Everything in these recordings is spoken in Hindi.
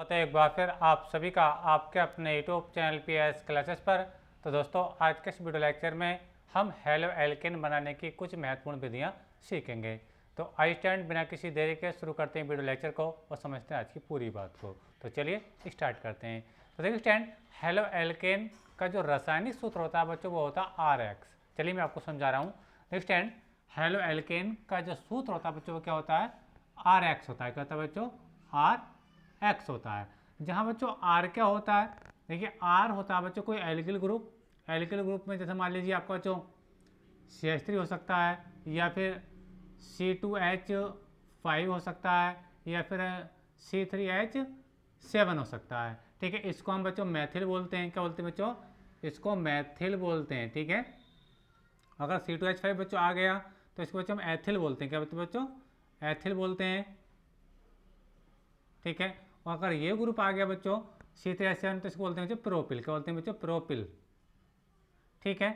तो एक बार फिर आप सभी का आपके अपने यूट्यूब चैनल पीएस क्लासेस पर। तो दोस्तों आज के इस वीडियो लेक्चर में हम हेलो एल्केन बनाने की कुछ महत्वपूर्ण विधियां सीखेंगे। तो आई स्टैंड बिना किसी देरी के शुरू करते हैं वीडियो लेक्चर को और समझते हैं आज की पूरी बात को। तो चलिए स्टार्ट करते हैं। तो देखिए स्टैंड, हेलो एल्केन का जो रासायनिक सूत्र होता है बच्चों वो होता है RX। चलिए मैं आपको समझा रहा हूँ। देखिए स्टैंड, हेलो एल्केन का जो सूत्र होता है बच्चों वो क्या होता है? RX होता है। क्या होता है बच्चों? RX होता है। जहाँ बच्चों R क्या होता है? देखिए R होता है बच्चों कोई एल्किल ग्रुप। एल्किल ग्रुप में जैसे मान लीजिए आपका बच्चों CH3 हो सकता है, या फिर C2H5 हो सकता है, या फिर C3H7 हो सकता है। ठीक है, इसको हम बच्चों मैथिल बोलते हैं। क्या बोलते हैं बच्चों? इसको मैथिल बोलते हैं। ठीक है, अगर C2H5 बच्चों आ गया तो इसको बच्चों हम एथिल बोलते हैं। क्या बोलते हैं बच्चों? एथिल बोलते हैं। ठीक है, और अगर ये ग्रुप आ गया बच्चों C3H7 तो इसको बोलते हैं बच्चों प्रोपिल। क्या बोलते हैं बच्चों? प्रोपिल। ठीक है,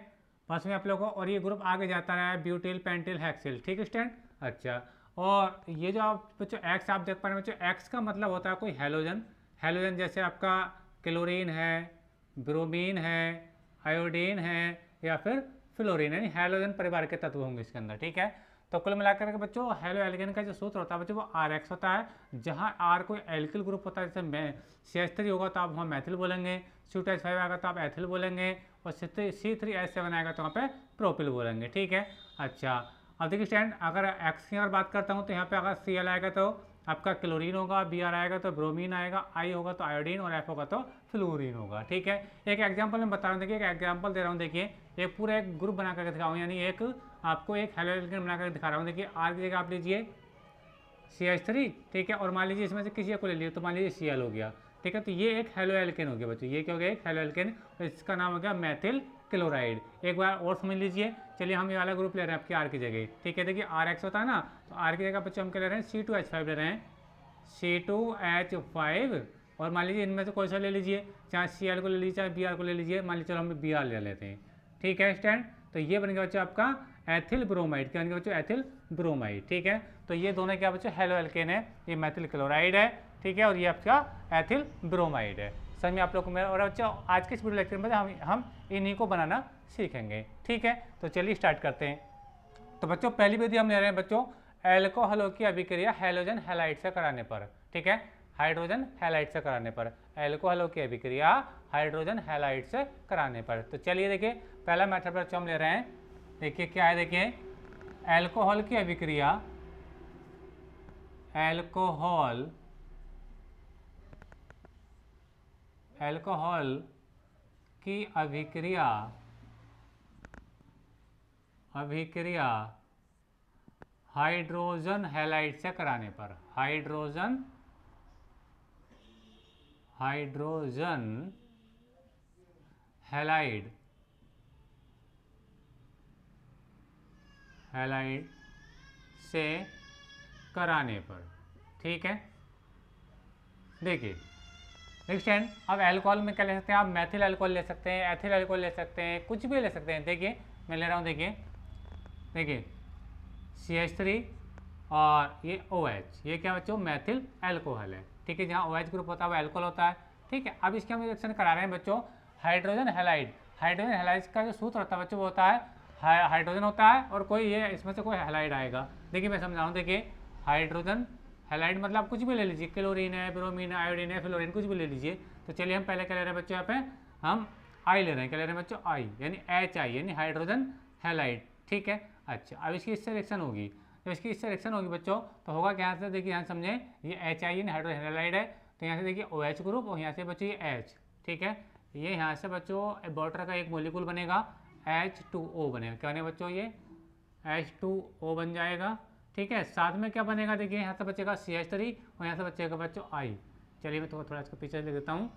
बस में आप लोगों को, और ये ग्रुप आगे जाता रहा है ब्यूटिल पेंटिल हेक्सिल। ठीक है स्टैंड। अच्छा, और ये जो आप बच्चों एक्स आप देख पा रहे हैं बच्चों, एक्स का मतलब होता है कोई हेलोजन। हेलोजन जैसे आपका क्लोरीन है, ब्रोमीन है, आयोडीन है, या फिर फ्लोरीन, यानी हेलोजन परिवार के तत्व होंगे इसके अंदर। ठीक है, तो कुल मिलाकर के बच्चों हेलो एल्केन का जो सूत्र होता है बच्चों वो RX होता है। जहाँ R कोई एल्किल ग्रुप होता है, जैसे CH3 होगा तो आप वहाँ मैथिल बोलेंगे, C2H5 आएगा तो आप एथिल बोलेंगे, और C3H7 आएगा तो वहाँ पे प्रोपिल बोलेंगे। ठीक है, अच्छा अब देखिए स्टैंड, अगर X की अगर बात करता हूँ तो यहाँ पे अगर Cl आएगा तो आपका क्लोरीन होगा, Br आएगा तो ब्रोमीन आएगा, I होगा तो आयोडीन, और F होगा तो फ्लोरीन होगा। ठीक है, एक एग्जाम्पल मैं बता रहा हूँ। देखिए एक एग्जाम्पल दे रहा हूँ। देखिए एक पूरा एक ग्रुप बना करके दिखाऊँ, यानी एक आपको एक हेलो एल्केन बना कर दिखा रहा हूँ। देखिए R की जगह आप लीजिए CH3। ठीक है, और मान लीजिए इसमें से किसी को ले लीजिए तो मान लीजिए Cl हो गया। ठीक है, तो ये एक हेलो एल्केन हो गया बच्चों। ये क्या हो गया? एक हेलो एल्केन, और इसका नाम हो गया मैथिल क्लोराइड। एक बार और समझ लीजिए। चलिए हम ये वाला ग्रुप ले रहे हैं आपकी R की जगह। ठीक है, देखिए RX होता है ना, तो R की जगह बच्चों हम क्या ले रहे हैं? C2H5 ले रहे हैं। C2H5, और मान लीजिए इनमें से कोई सा ले लीजिए, चाहे Cl को ले लीजिए चाहे Br को ले लीजिए। मान लीजिए चलो हम Br ले लेते हैं। ठीक है स्टैंड, तो ये बन गया बच्चों आपका एथिल ब्रोमाइड। क्या बन गया बच्चों? Ethyl bromide. ठीक है, तो ये दोनों क्या बच्चों? हेलो एल्केन है। ये मैथिल क्लोराइड है। ठीक है, और ये आपका एथिल ब्रोमाइड है। समझ में आप लोग को मेरा? और बच्चों आज के इस वीडियो लेक्चर में हम इन्हीं को बनाना सीखेंगे। ठीक है, तो चलिए स्टार्ट करते हैं। तो बच्चों पहली विधि हम ले रहे हैं बच्चों एल्कोहलों की अभिक्रिया हाइड्रोजन हैलाइड से कराने पर। ठीक है, हाइड्रोजन हैलाइड से कराने पर, एल्कोहलों की अभिक्रिया हाइड्रोजन हैलाइड से कराने पर। तो चलिए देखिए पहला मेथड बच्चों हम ले रहे हैं। देखिए क्या है? देखिए एल्कोहल की अभिक्रिया, एल्कोहल एल्कोहल की अभिक्रिया अभिक्रिया हाइड्रोजन हैलाइड से कराने पर, हाइड्रोजन हैलाइड से कराने पर। ठीक है, देखिए नेक्स्ट एंड, अब अल्कोहल में क्या ले सकते हैं आप? मैथिल अल्कोहल ले सकते हैं, एथिल अल्कोहल ले सकते हैं, कुछ भी ले सकते हैं। देखिए मैं ले रहा हूँ। देखिए CH3 और ये OH, ये क्या बच्चों? मैथिल अल्कोहल है। ठीक है, जहाँ OH ग्रुप होता है वो अल्कोहल होता है। ठीक है, अब इसके हम रिएक्शन करा रहे हैं बच्चों हाइड्रोजन हैलाइड। हाइड्रोजन हैलाइड का जो सूत्र होता है बच्चों वो होता है हाइड्रोजन होता है और कोई ये इसमें से कोई हैलाइड आएगा। देखिए मैं समझाऊँ। देखिए हाइड्रोजन हैलाइड मतलब आप कुछ भी ले लीजिए, क्लोरीन है, ब्रोमीन है, आयोडीन है, फ्लोरीन, कुछ भी ले लीजिए। तो चलिए हम पहले क्या ले रहे हैं बच्चों? यहाँ पे हम I ले रहे हैं। क्या ले रहे हैं बच्चों? I, यानी HI, यानी हाइड्रोजन हैलाइड। ठीक है, अच्छा अब इसकी इससे रिएक्शन होगी। जब इसकी इससे रिएक्शन होगी बच्चों तो होगा क्या? यहाँ से देखिए, यहाँ समझे, ये HI यानी हाइड्रोजन हैलाइड है। तो यहाँ से देखिए OH ग्रुप, और यहाँ से बच्चों ये H। ठीक है, ये यहाँ से बच्चों वाटर का एक मोलिक्यूल बनेगा, H2O बनेगा। क्या बनेगा बच्चों? ये H2O बन जाएगा। ठीक है, साथ में क्या बनेगा? देखिए यहाँ से बचेगा CH3, और यहाँ से बचेगा बच्चों I। चलिए मैं थोड़ा इसको पीछे लिख देता हूँ।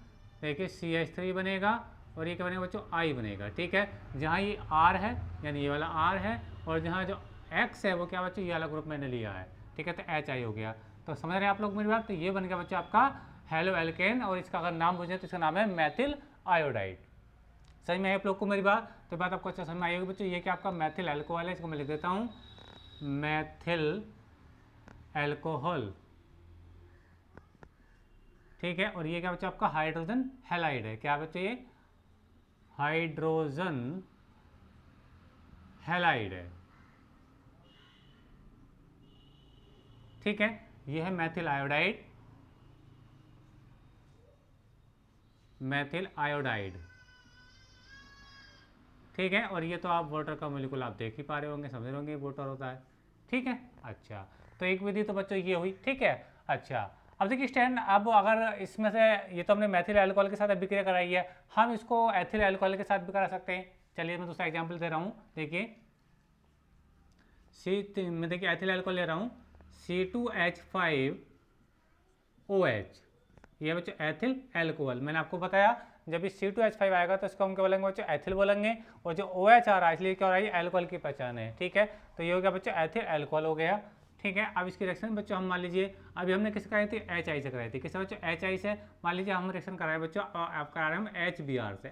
देखिए CH3 बनेगा, और ये क्या बनेगा बच्चों? I बनेगा। ठीक है, जहाँ ये R है यानी ये वाला R है, और जहाँ जो X है वो क्या बच्चों? ये वाला ग्रुप मैंने लिया है। ठीक है, तो HI हो गया। तो समझ रहे हैं आप लोग मेरी बात? तो ये बन गया बच्चों आपका हेलो एल्केन, और इसका अगर नाम पूछे तो इसका नाम है मैथिल आयोडाइड। समझ में आई आप लोग को मेरी बात? तो बात आपको अच्छा समझ में आएगी बच्चों। ये क्या आपका मैथिल अल्कोहल है, इसको मैं लिख देता हूँ मैथिल अल्कोहल। ठीक है। और ये क्या बच्चों आपका हाइड्रोजन हैलाइड है, क्या बच्चों ये हाइड्रोजन हैलाइड है, ठीक है। ये है मैथिल आयोडाइड, मैथिल आयोडाइड, ठीक है। और ये तो आप वाटर का मोलिक्यूल आप देख ही पा रहे होंगे, समझ रहे होंगे वाटर होता है, ठीक है। अच्छा, तो एक विधि तो बच्चों ये हुई, ठीक है। अच्छा, अब देखिए स्टैंड, अब अगर इसमें से ये तो हमने मैथिल अल्कोहल के साथ अभिक्रिया कराई है, हम इसको एथिल अल्कोहल के साथ भी करा सकते हैं। चलिए मैं दूसरा एग्जाम्पल दे रहा हूँ, देखिए मैं देखिए एथिल अल्कोहल ले रहा हूँ C2H5OH, ये बच्चों एथिल अल्कोहल। मैंने आपको बताया जब भी C2H5 आएगा तो इसको हम क्या बोलेंगे बच्चों एथिल बोलेंगे, और जो OH आ रहा है इसलिए क्या हो रहा है अल्कोहल की पहचान है, ठीक है। तो ये हो गया बच्चों एथिल अल्कोहल हो गया, ठीक है। अब इसकी रिएक्शन बच्चों हम मान लीजिए अभी हमने किससे कराई थी, HI से कराई थी, किससे बच्चों HI से। मान लीजिए हम रिएक्शन करा रहे हैं बच्चों, आप करा रहे हैं HBr से,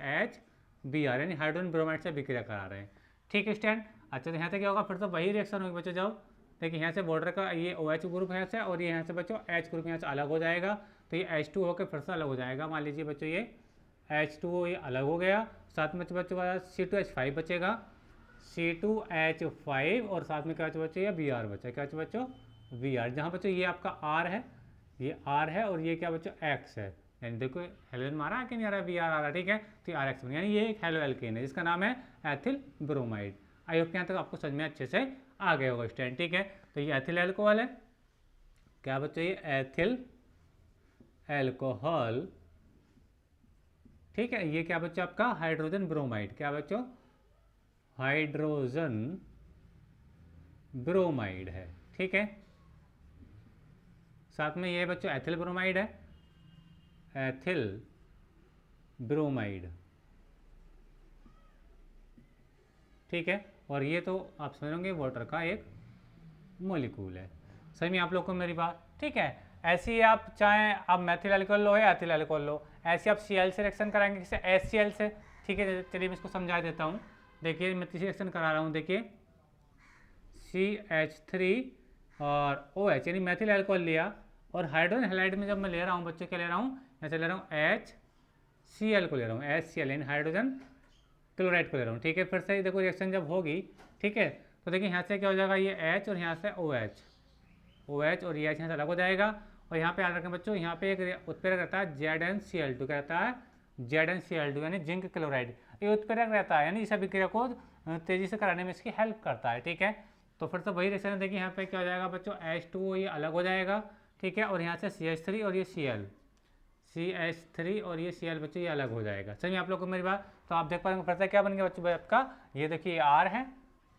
HBr यानी हाइड्रोजन ब्रोमाइड से विक्रिया करा रहे हैं, ठीक है स्टैंड। अच्छा, तो यहाँ से क्या होगा, फिर तो वही रिएक्शन होगी बच्चों, जब देखिए यहाँ से बॉर्डर का ये OH ग्रुप है से, और ये यहाँ से बच्चों H ग्रुप यहाँ से अलग हो जाएगा, तो ये H2 होकर फिर से अलग हो जाएगा। मान लीजिए बच्चों ये H2O ये अलग हो गया, साथ में बच्चों का C2H5 बचेगा, C2H5, और साथ में क्या बच्चों ये Br बचा, क्या बच्चों Br, जहाँ बच्चों ये आपका R है, ये R है, और ये क्या बच्चों X है, यानी देखो हेलोजन मारा है कि नहीं आ रहा है, Br आ रहा है, ठीक है। तो ये RX बन, यानी ये एक हेलो एल्केन है जिसका नाम है एथिल ब्रोमाइड। आई होप यहाँ तक आपको समझ में अच्छे से आ गया होगा स्टैंड, ठीक है। तो ये एथिल एल्कोहल है, क्या बच्चों ये एथिल एल्कोहल, ठीक है। ये क्या बच्चों आपका हाइड्रोजन ब्रोमाइड, क्या बच्चों हाइड्रोजन ब्रोमाइड है, ठीक है। साथ में ये बच्चों एथिल ब्रोमाइड है, एथिल ब्रोमाइड, ठीक है। और ये तो आप समझ होंगे वाटर का एक मोलिक्यूल है, सही में आप लोग को मेरी बात, ठीक है। ऐसे ही आप चाहें आप मैथिल अल्कोहल लो या एथिल अल्कोहल लो, ऐसे आप Cl से रिएक्शन कराएंगे, किससे HCl से, ठीक है। चलिए मैं इसको समझा देता हूँ, देखिए मैं तीसरी रिएक्शन करा रहा हूँ, देखिए CH3 और OH यानी मैथिल अल्कोहल लिया, और हाइड्रोजन हैलाइड में जब मैं ले रहा हूँ बच्चों क्या ले रहा हूँ, ऐसे ले रहा हूँ HCl को ले रहा हूँ, HCl यानी हाइड्रोजन क्लोराइड को ले रहा हूँ, ठीक है। फिर से देखो रिएक्शन जब होगी, ठीक है, तो देखिए यहाँ से क्या हो जाएगा, ये H और यहाँ से OH और ये H यहाँ से अलग हो जाएगा, और यहाँ पे याद रखें बच्चों, यहाँ पे एक उत्प्रेरक रहता है ZnCl2, क्या रहता है ZnCl2 यानी जिंक क्लोराइड, ये उत्प्रेरक रहता है, यानी इस अभिक्रिया को तेजी से कराने में इसकी हेल्प करता है, ठीक है। तो फिर तो वही रिएक्शन है, देखिए यहाँ पे क्या हो जाएगा बच्चों H2O ये अलग हो जाएगा, ठीक है, और यहाँ से CH3 और ये CH3 और ये Cl बच्चों ये अलग हो जाएगा, सही में आप लोग को मेरी बात। तो आप देख पाएंगे फिर से क्या बन गया बच्चों आपका, ये देखिए R है,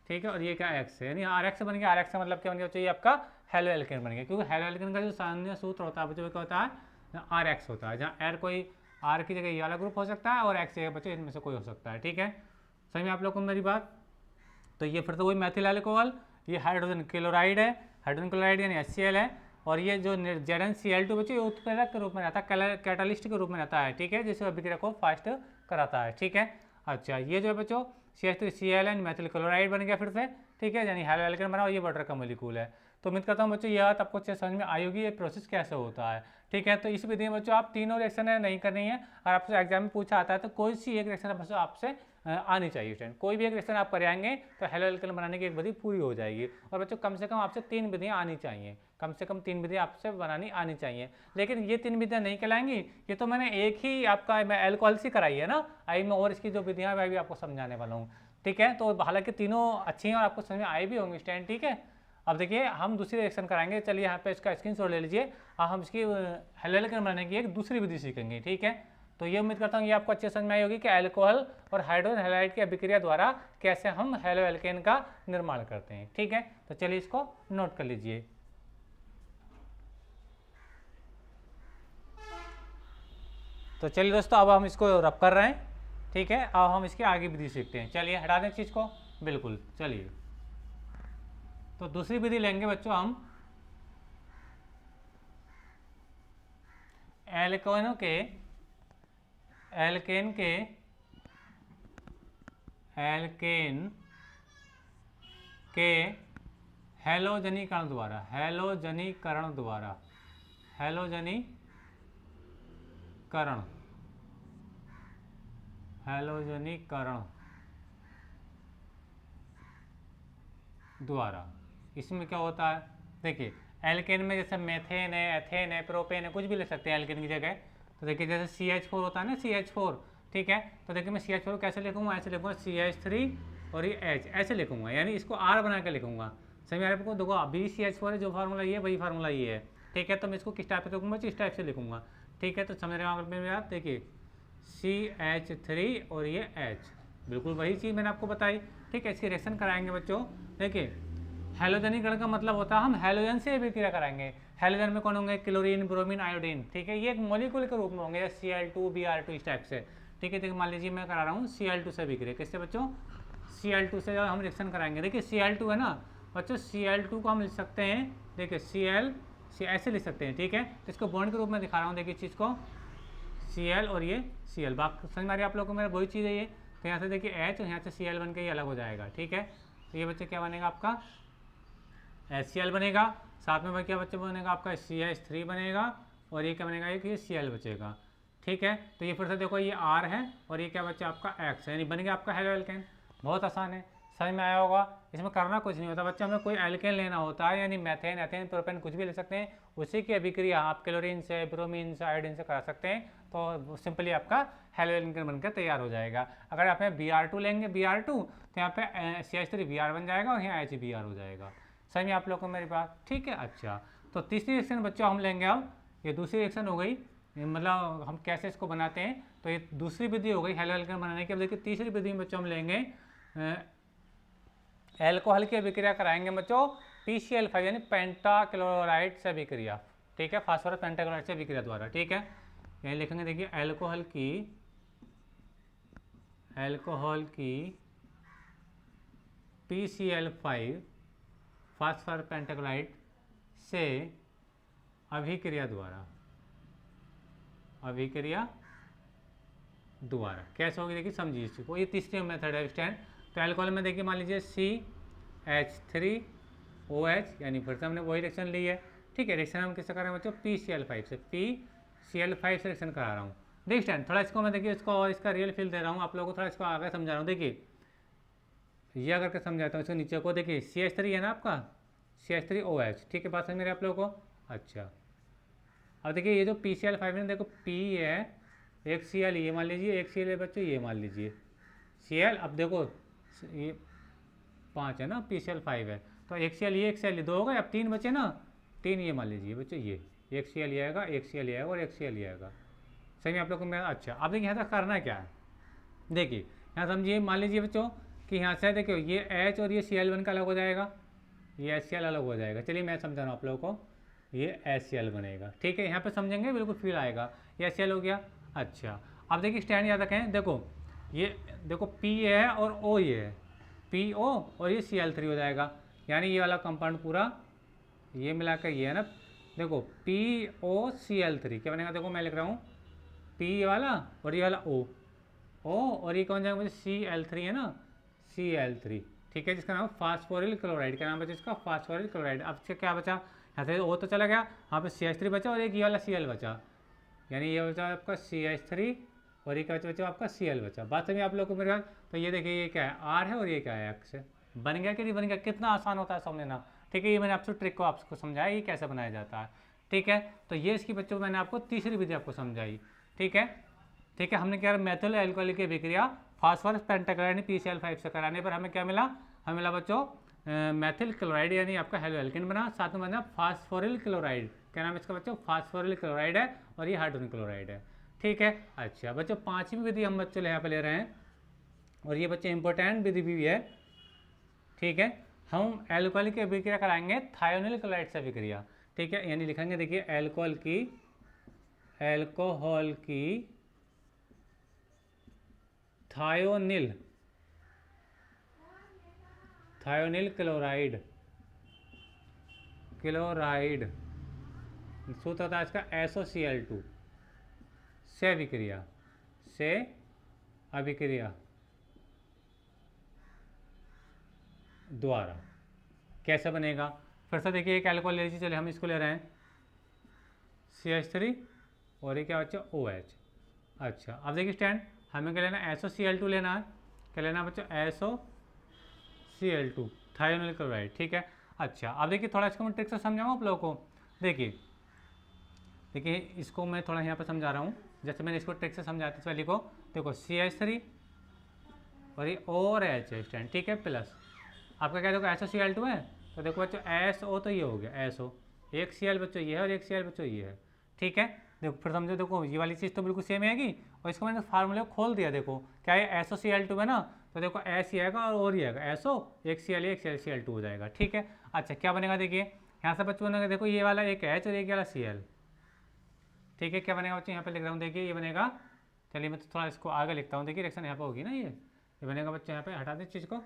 ठीक है, और ये क्या X है, यानी RX बन गया। RX का मतलब क्या बन गया बच्चों, ये आपका हेलो एल्केन बन गया, क्योंकि हेलो एल्केन का जो सामान्य सूत्र होता है बच्चों क्या होता है RX होता है, जहाँ R कोई R की जगह ये वाला ग्रुप हो सकता है और X जगह बच्चों इनमें से कोई हो सकता है, ठीक है, सही में आप लोग को मेरी बात। तो ये फिर तो वही मैथिल अल्कोहल, ये हाइड्रोजन क्लोराइड है, हाइड्रोजन क्लोराइड यानी HCl है, और ये जो ZnCl2 बच्चों ये उत्प्रेरक के रूप में रहता है, कैटालिस्ट के रूप में रहता है, ठीक है, जिससे अभिक्रिया को फास्ट कराता है, ठीक है। अच्छा, ये जो है बच्चों CH3Cl मैथिल क्लोराइड बन गया फिर से, ठीक है, यानी हेलो एल्केन बना, और ये वाटर का मोलिक्यूल है। तो उम्मीद करता हूँ बच्चों ये बात आपको अच्छे समझ में आई होगी, ये प्रोसेस कैसे होता है, ठीक है। तो इस विधि में बच्चों आप तीनों रिएक्शन नहीं करनी है, अगर आपसे एग्जाम में पूछा आता है तो कोई सी एक रिएक्शन बच्चों आपसे आनी चाहिए स्टूडेंट, कोई भी एक रिएक्शन आप कराएंगे तो हेलो एल्केन बनाने की एक विधि पूरी हो जाएगी। और बच्चों कम से कम आपसे 3 विधियाँ आनी चाहिए, कम से कम 3 विधियाँ आपसे बनानी आनी चाहिए। लेकिन ये 3 विधियाँ नहीं कहलाएंगी, ये तो मैंने एक ही आपका मैं एल्कोहल से कराई है ना, आई मैं और इसकी जो विधियाँ मैं भी आपको समझाने वाला हूँ, ठीक है। तो हालांकि तीनों अच्छी हैं और आपको समझ में आई भी होंगी स्टैंड, ठीक है। अब देखिए हम दूसरी रिएक्शन कराएंगे, चलिए यहाँ पे इसका स्क्रीनशॉट ले लीजिए, और हम इसकी हेलो एल्केन बनाने की एक दूसरी विधि सीखेंगे, ठीक है। तो ये उम्मीद करता हूँ ये आपको अच्छे समझ में आई होगी कि अल्कोहल और हाइड्रोजन हैलाइड की अभिक्रिया द्वारा कैसे हम हेलो एल्केन का निर्माण करते हैं, ठीक है। तो चलिए इसको नोट कर लीजिए। तो चलिए दोस्तों अब हम इसको रब कर रहे हैं, ठीक है। अब हम इसकी आगे विधि सीखते हैं, चलिए हटा दें चीज़ को, बिल्कुल चलिए। तो दूसरी विधि लेंगे बच्चों हम एल्केन के हैलोजनीकरण द्वारा हैलोजनीकरण, हैलोजनीकरण द्वारा। इसमें क्या होता है, देखिए एल्केन में जैसे मेथेन है, एथेन है, प्रोपेन है, कुछ भी ले सकते हैं एल्केन की जगह। तो देखिए जैसे CH4 होता है ना, CH4, ठीक है। तो देखिए मैं CH4 कैसे लिखूंगा, ऐसे लिखूंगा CH3 और ये H ऐसे लिखूंगा, यानी इसको R बना के लिखूंगा। समझ में आपको, देखो अभी CH4 है, जो फार्मूला ये वही फार्मूला ये है, ठीक है। तो मैं इसको किस टाइप से लिखूंगा, इस टाइप से लिखूंगा, ठीक है। तो समझ रहे हो मेरे आप, देखिए CH3 और ये H, बिल्कुल वही चीज़ मैंने आपको बताई, ठीक है। इसकी रिएक्शन कराएंगे बच्चों। देखिए हैलोजनीकरण का मतलब होता है हम हैलोजन से अभिक्रिया कराएंगे। हैलोजन में कौन होंगे, क्लोरीन, ब्रोमीन, आयोडीन, ठीक है। ये एक मॉलिक्यूल के रूप में होंगे, जैसे Cl2 Br2 इस टाइप से, ठीक है। देखिए मान लीजिए मैं करा रहा हूँ Cl2 से अभिक्रिया, किससे बच्चों, Cl2 से हम रिएक्शन कराएंगे। देखिए Cl2 है ना बच्चों, Cl2 को हम लिख सकते हैं, देखिए Cl ऐसे लिख सकते हैं, ठीक है। तो इसको बॉन्ड के रूप में दिखा रहा हूँ, देखिए चीज़ को Cl और ये Cl, बात समझ में आ रही है आप लोगों को, मेरा वही चीज़ है ये। तो यहाँ से देखिए H और यहाँ से Cl बन के ये अलग हो जाएगा, ठीक है। तो ये बच्चे क्या बनेगा आपका HCl बनेगा, साथ में क्या बच्चे बनेगा आपका CH3 बनेगा, और ये क्या बनेगा, ये Cl बचेगा, ठीक है। तो ये फिर से देखो ये R है और ये क्या बच्चा आपका X है, यानी बन गया आपका हेलो एल्केन। बहुत आसान है, समझ में आया होगा। इसमें करना कुछ नहीं होता बच्चा, हमें कोई एल्केन लेना होता है, यानी मैथेन, एथेन, प्रोपेन कुछ भी ले सकते हैं, उसी की अभिक्रिया आप क्लोरीन से, ब्रोमीन से, आयोडीन से करा सकते हैं, तो सिंपली आपका हेलो एल्केन बनकर तैयार हो जाएगा। अगर आप Br2 लेंगे, Br2 तो यहाँ पे CH3 Br बन जाएगा और यहाँ HBr हो जाएगा। समझ में आप लोग को मेरी बात, ठीक है। अच्छा, तो तीसरी रिएक्शन बच्चों हम लेंगे अब, ये दूसरी रिएक्शन हो गई, मतलब हम कैसे इसको बनाते हैं, तो ये दूसरी विधि हो गई हेलो एल्केन बनाने की। अब देखिए तीसरी विधि में बच्चों हम लेंगे एल्कोहल की अभिक्रिया कराएंगे बच्चों PCl5 यानी पेंटाक्लोराइड से अभिक्रिया, ठीक है, फास्फोरस पेंटाक्लोराइड से अभिक्रिया द्वारा, ठीक है। यही लिखेंगे, देखिए एल्कोहल की PCl5 फास्फोरस पेंटाक्लोराइड से अभिक्रिया द्वारा कैसे होगी, देखिए समझिए इसको, ये तीसरी मेथड है स्टैंड। तो एल्कोहल में देखिए मान लीजिए CH3OH, यानी फिर से हमने वही रिएक्शन ली है, ठीक है। रिएक्शन हम किससे कर रहे हैं बच्चों, PCl5 से, PCl5 से रिएक्शन करा रहा हूँ। देखिए स्टैंड थोड़ा इसको मैं देखिए इसको और इसका रियल फील दे रहा हूँ आप लोगों को, थोड़ा इसको आगे समझा रहा हूँ। देखिए ये अगर के समझाता हूँ इसको नीचे को, देखिए CH3 है ना आपका, CH3OH, ठीक है, बात समझ मेरे आप लोगों को। अच्छा, अब देखिए ये जो PCl5 है, देखो P है, एक Cl ये मान लीजिए, एक Cl है बच्चों ये मान लीजिए Cl, अब देखो ये 5 है ना, PCl5 है, तो एक Cl ये, एक Cl ये, 2 हो गए, अब 3 बचे ना, 3 ये मान लीजिए बच्चों, ये एक Cl ये आएगा, एक Cl ये आएगा और एक Cl ये आएगा। सही में आप लोग को मैं, अच्छा अब देखिए यहाँ तक करना क्या है, देखिए यहाँ समझिए, मान लीजिए बच्चों कि यहाँ से देखिए ये H और ये Cl बन का अलग हो जाएगा, ये HCl अलग हो जाएगा। चलिए मैं समझा रहा हूँ आप लोगों को, ये HCl बनेगा, ठीक है, यहाँ पे समझेंगे बिल्कुल फील आएगा, ये HCl हो गया। अच्छा, अब देखिए स्टैंड याद रखें, देखो ये देखो P है और O ये है, PO और ये Cl3 हो जाएगा, यानी ये वाला कंपाउंड पूरा ये मिलाकर ये है ना, देखो POCl3 क्या बनेगा, देखो मैं लिख रहा हूँ P वाला और ये वाला O और ये कौन जाएगा मुझे Cl3 है ना, Cl3, ठीक है, जिसका नाम फास्फोरिल क्लोराइड, क्या नाम बचा इसका, फास्फोरिल क्लोराइड। अब इसका क्या बचा, यहाँ से O तो चला गया, यहाँ पे CH3 बचा और एक ये वाला Cl बचा, यानी ये बचा आपका CH3 और ये क्या बचा आपका Cl बचा। बात समझिए आप लोग को मेरे ख्याल। तो ये देखिए ये क्या है, R है और ये क्या है X है, बन गया कि नहीं बन गया, कितना आसान होता है समझना, ठीक है। ये मैंने आपसे ट्रिक को आपको समझाया ये कैसे बनाया जाता है, ठीक है। तो ये इसकी बच्चों मैंने आपको तीसरी विधि आपको समझाई, ठीक है, ठीक है। हमने क्या मेथिल एल्कोहल की अभिक्रिया फास्फोरस पेंटाक्लोराइड PCl5 से कराने पर हमें क्या मिला, हमें मिला बच्चों मेथिल क्लोराइड, यानी आपका हेलो एल्केन बना, साथ में बना फास्फोरिल क्लोराइड, क्या नाम है इसका बच्चों, फास्फोरिल क्लोराइड है और ये हाइड्रोजन क्लोराइड है, ठीक है। अच्छा बच्चों पांचवी विधि हम बच्चों यहाँ पे ले रहे हैं और ये बच्चे इंपॉर्टेंट विधि भी है, ठीक है। हम एल्कोहल की अभिक्रिया कराएंगे थायोनिल क्लोराइड से अभिक्रिया, ठीक है, यानी लिखेंगे देखिए एल्कोहल की थायोनिल क्लोराइड सूत्र होता है इसका SOCl2 से अभिक्रिया द्वारा कैसे बनेगा, फिर से देखिए एक एल्कोहल ले लीजिए, चलिए हम इसको ले रहे हैं CH3 और ये क्या बच्चों OH। अच्छा अब देखिए स्टैंड, हमें क्या लेना है, SOCl2 लेना है। क्या लेना है बच्चों, SOCl2 थायोनिल क्लोराइड, ठीक है। अच्छा अब देखिए थोड़ा इसको मैं ट्रिक से समझाऊँ आप लोगों को। देखिए देखिए इसको मैं थोड़ा यहाँ पर समझा रहा हूँ, जैसे मैंने इसको ट्रिक से समझाया था इस वाली को। देखो CH3 और ये O और H है स्टैंड, ठीक है, प्लस आपका क्या देखो SOCl2 है, तो देखो बच्चों SO तो ये हो गया SO, एक Cl बच्चों ये है और एक Cl बच्चों ये है, ठीक है। देखो फिर समझो, देखो ये वाली चीज़ तो बिल्कुल सेम आएगी, और इसको मैंने फार्मूले को खोल दिया। देखो क्या है, SOCl2 है ना, तो देखो S ही आएगा और ही आएगा SO, एक Cl एक Cl2 हो जाएगा, ठीक है। अच्छा क्या बनेगा, देखिए यहाँ से बच्चों बनेगा, देखो ये वाला एक H और एक वाला Cl, ठीक है। क्या बनेगा बच्चों, यहाँ पे लिख रहा हूँ, देखिए ये बनेगा, चलिए मैं तो थोड़ा इसको आगे लिखता हूँ, देखिए रिएक्शन यहाँ पे होगी ना, ये बनेगा बच्चों, यहाँ पे हटा दें चीज़ को,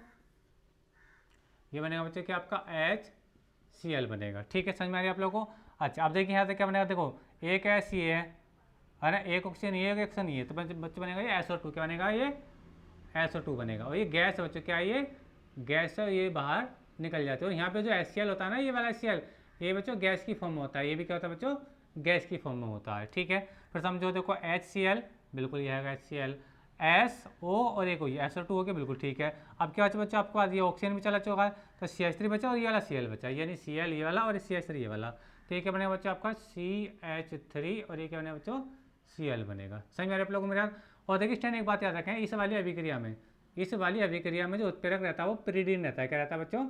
ये बनेगा बच्चों कि आपका HCl बनेगा, ठीक है, समझ में आ रही है आप लोगों को। अच्छा अब देखिए यहाँ से क्या बनेगा, देखो एक ऐसी है ना, एक ऑक्सीजन ये, एक ऑक्सीजन ये, तो बच्चों बनेगा ये SO2, क्या बनेगा ये SO2 बनेगा। और ये गैस है बच्चों, क्या ये गैस है, ये बाहर निकल जाते हैं। और यहाँ पे जो HCl होता है ना, ये वाला HCl, ये बच्चों गैस की फॉर्म में होता है, ये भी क्या होता है बच्चों, गैस की फॉर्म में होता है, ठीक है। फिर समझो देखो HCl, बिल्कुल ये आएगा HCl, SO और एक हुई SO2 हो गया, बिल्कुल ठीक है। अब क्या बचा बच्चों, आपको आज ये ऑक्सीजन भी चला चुका है, तो CH3 बचा और ये वाला Cl बचा, यानी Cl ये वाला और CH3 ये वाला, तो ये क्या बनेगा बच्चों आपका CH3 और ये क्या बनेगा बच्चों Cl बनेगा। समझ में आ रहा है आप लोगों को मेरा। और देखिए स्टैंड एक बात याद रखें, इस वाली अभिक्रिया में जो उत्प्रेरक रहता है वो पिरीडीन रहता है। क्या रहता है बच्चों,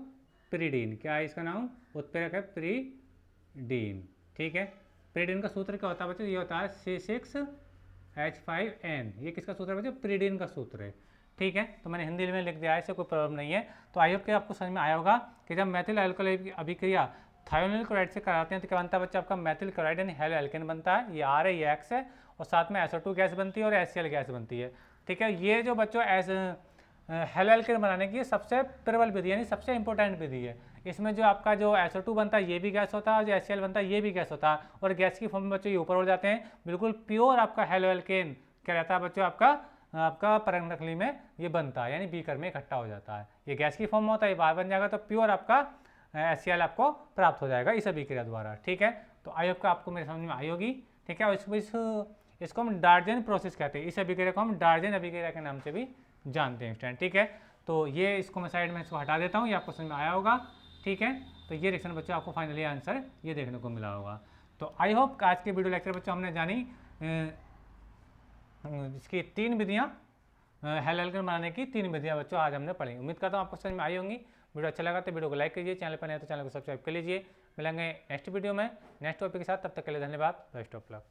पिरीडीन। क्या है इसका नाम, उत्प्रेरक है पिरीडीन, ठीक है। पिरीडीन का सूत्र क्या होता है बच्चों, ये होता है C6H5N, ये किसका सूत्र है बच्चों, पिरीडीन का सूत्र है, ठीक है। तो मैंने हिंदी में लिख दिया है, इससे कोई प्रॉब्लम नहीं है। तो आई होप कि आपको समझ में आया होगा कि जब मेथिल अल्कोहल की अभिक्रिया थायोनिल क्लोराइड से कराते हैं तो क्या बनता है बच्चा, आपका मेथिल क्लोराइड यानी हेलो एल्केन बनता है, ये R है ये X है, और साथ में SO2 गैस बनती है और HCl गैस बनती है, ठीक है। ये जो बच्चों हेलो एल्केन बनाने की सबसे प्रबल विधि यानी सबसे इंपॉर्टेंट विधि है। इसमें जो आपका जो SO2 बनता है ये भी गैस होता है, और जो HCl बनता है ये भी गैस होता है, और गैस की फॉर्म में बच्चों ये ऊपर उड़ जाते हैं। बिल्कुल प्योर आपका हेलो एल्केन क्या रहता है बच्चों, आपका परंग नकली में ये बनता है, यानी बीकर में इकट्ठा हो जाता है। ये गैस की फॉर्म में होता है, ये बाहर बन जाएगा, तो प्योर आपका HCl आपको प्राप्त हो जाएगा इस अभिक्रिया द्वारा, ठीक है। तो आई होप आपको मेरे समझ में आई होगी, ठीक है। और इसको हम डार्जन प्रोसेस कहते हैं, इस अभिक्रिया को हम डार्जन अभिक्रिया के नाम से भी जानते हैं स्टूडेंट, ठीक है। तो ये इसको मैं साइड में इसको हटा देता हूँ, ये आपको समझ में आया होगा, ठीक है। तो ये रिएक्शन बच्चों आपको फाइनली आंसर ये देखने को मिला होगा। तो आई होप आज के वीडियो लेक्चर बच्चों हमने जानी इसकी 3 विधियाँ, हेलो एल्केन बनाने की 3 विधियाँ बच्चों आज हमने पढ़ी। उम्मीद करता हूँ आपको समझ में आई होंगी। वीडियो अच्छा लगा तो वीडियो को लाइक कीजिए, चैनल पर नए तो चैनल को सब्सक्राइब कर लीजिए। मिलेंगे नेक्स्ट वीडियो में नेक्स्ट टॉपिक के साथ, तब तक के लिए धन्यवाद, बेस्ट ऑफ लक।